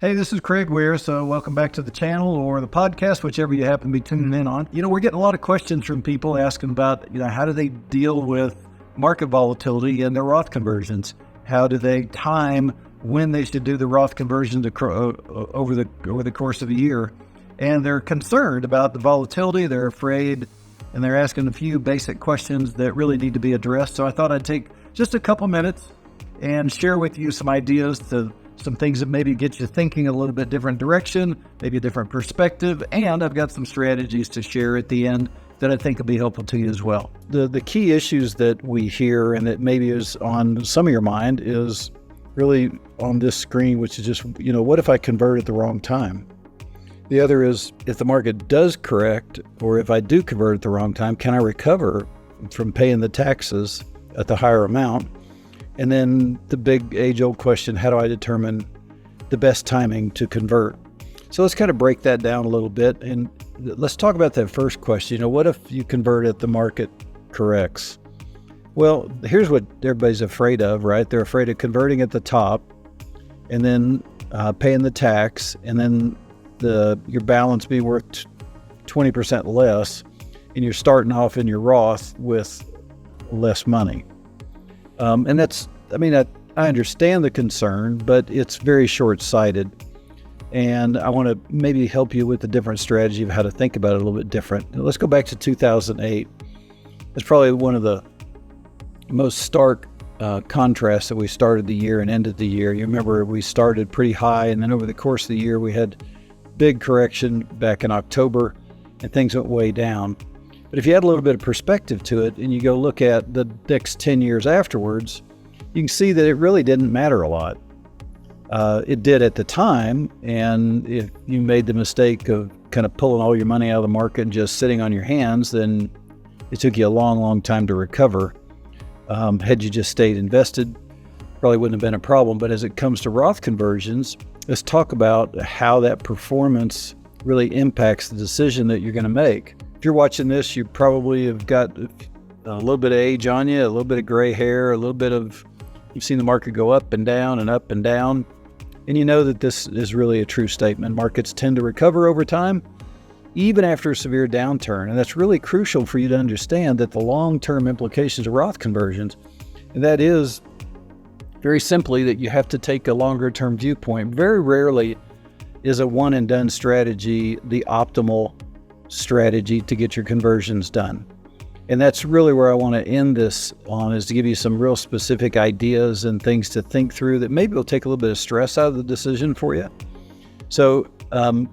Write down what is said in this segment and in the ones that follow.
Hey, this is Craig Weir, so welcome back to the channel or the podcast, whichever you happen to be tuning in on. We're getting a lot of questions from people asking about, how do they deal with market volatility and their Roth conversions? How do they time when they should do the Roth conversion over the course of a year? And they're concerned about the volatility, they're afraid, and they're asking a few basic questions that really need to be addressed. So I thought I'd take just a couple minutes and share with you some ideas some things that maybe get you thinking a little bit different direction, maybe a different perspective, and I've got some strategies to share at the end that I think will be helpful to you as well. The key issues that we hear and that maybe is on some of your mind is really on this screen, which is just, what if I convert at the wrong time? The other is, if the market does correct, or if I do convert at the wrong time, can I recover from paying the taxes at the higher amount? And then the big age-old question, how do I determine the best timing to convert? So let's kind of break that down a little bit. And let's talk about that first question. What if you convert at the market corrects? Well, here's what everybody's afraid of, right? They're afraid of converting at the top and then paying the tax, and then your balance be worth 20% less, and you're starting off in your Roth with less money. And I understand the concern, but it's very short-sighted. And I want to maybe help you with a different strategy of how to think about it a little bit different. Let's go back to 2008. It's probably one of the most stark contrasts that we started the year and ended the year. You remember we started pretty high, and then over the course of the year, we had big correction back in October, and things went way down. But if you add a little bit of perspective to it and you go look at the next 10 years afterwards, you can see that it really didn't matter a lot. It did at the time, and if you made the mistake of kind of pulling all your money out of the market and just sitting on your hands, then it took you a long, long time to recover. Had you just stayed invested, probably wouldn't have been a problem. But as it comes to Roth conversions, let's talk about how that performance really impacts the decision that you're going to make. If you're watching this, you probably have got a little bit of age on you, a little bit of gray hair, you've seen the market go up and down and up and down. And you know that this is really a true statement. Markets tend to recover over time, even after a severe downturn. And that's really crucial for you to understand that the long-term implications of Roth conversions, and that is very simply that you have to take a longer-term viewpoint. Very rarely is a one-and-done strategy the optimal strategy to get your conversions done. And that's really where I want to end this on, is to give you some real specific ideas and things to think through that maybe will take a little bit of stress out of the decision for you. So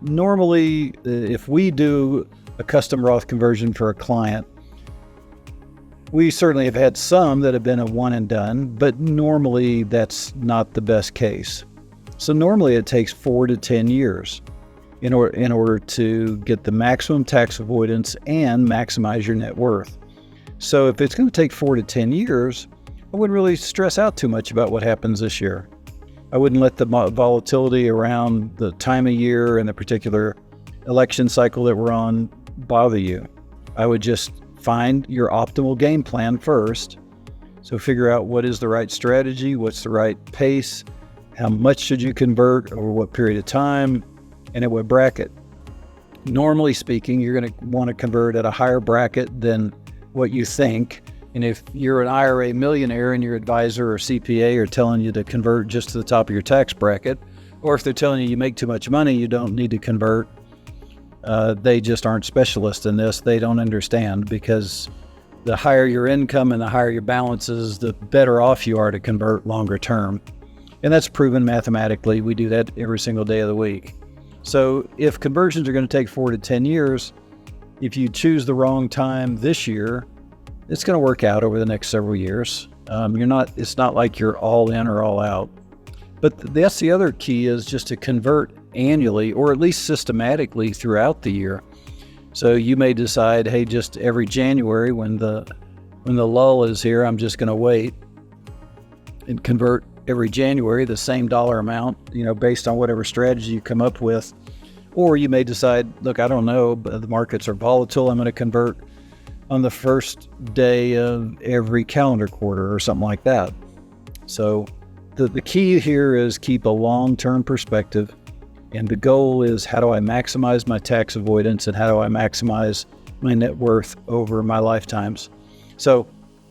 normally, if we do a custom Roth conversion for a client, we certainly have had some that have been a one and done, but normally that's not the best case. So normally it takes 4 to 10 years in order to get the maximum tax avoidance and maximize your net worth. So if it's going to take 4 to 10 years, I wouldn't really stress out too much about what happens this year. I wouldn't let the volatility around the time of year and the particular election cycle that we're on bother you. I would just find your optimal game plan first. So figure out what is the right strategy, what's the right pace, how much should you convert over what period of time, and at what bracket. Normally speaking, you're going to want to convert at a higher bracket than what you think. And if you're an IRA millionaire and your advisor or CPA are telling you to convert just to the top of your tax bracket, or if they're telling you make too much money, you don't need to convert, they just aren't specialists in this. They don't understand, because the higher your income and the higher your balances, the better off you are to convert longer term. And that's proven mathematically. We do that every single day of the week. So if conversions are going to take 4 to 10 years, if you choose the wrong time this year, it's going to work out over the next several years. It's not like you're all in or all out. But that's the other key, is just to convert annually, or at least systematically throughout the year. So you may decide, hey, just every January when the lull is here, I'm just going to wait and convert every January the same dollar amount, based on whatever strategy you come up with. Or you may decide, look, I don't know, but the markets are volatile, I'm going to convert on the first day of every calendar quarter or something like that. So the key here is keep a long-term perspective And the goal is, how do I maximize my tax avoidance and how do I maximize my net worth over my lifetimes? So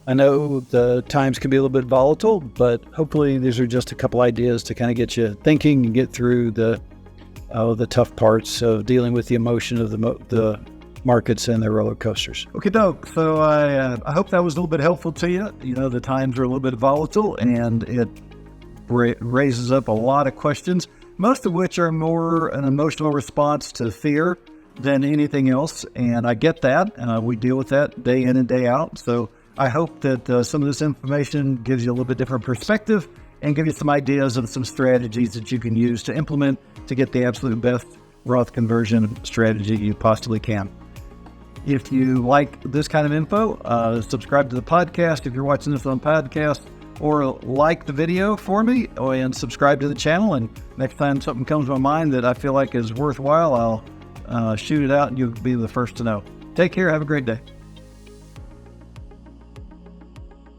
I know the times can be a little bit volatile, but hopefully these are just a couple ideas to kind of get you thinking and get through the tough parts of dealing with the emotion of the markets and their roller coasters. Okay, Doug. So I hope that was a little bit helpful to you. You know, the times are a little bit volatile, and it raises up a lot of questions, most of which are more an emotional response to fear than anything else. And I get that. We deal with that day in and day out. So I hope that some of this information gives you a little bit different perspective and give you some ideas and some strategies that you can use to implement to get the absolute best Roth conversion strategy you possibly can. If you like this kind of info, subscribe to the podcast if you're watching this on podcast, or like the video for me and subscribe to the channel. And next time something comes to my mind that I feel like is worthwhile, I'll shoot it out and you'll be the first to know. Take care. Have a great day.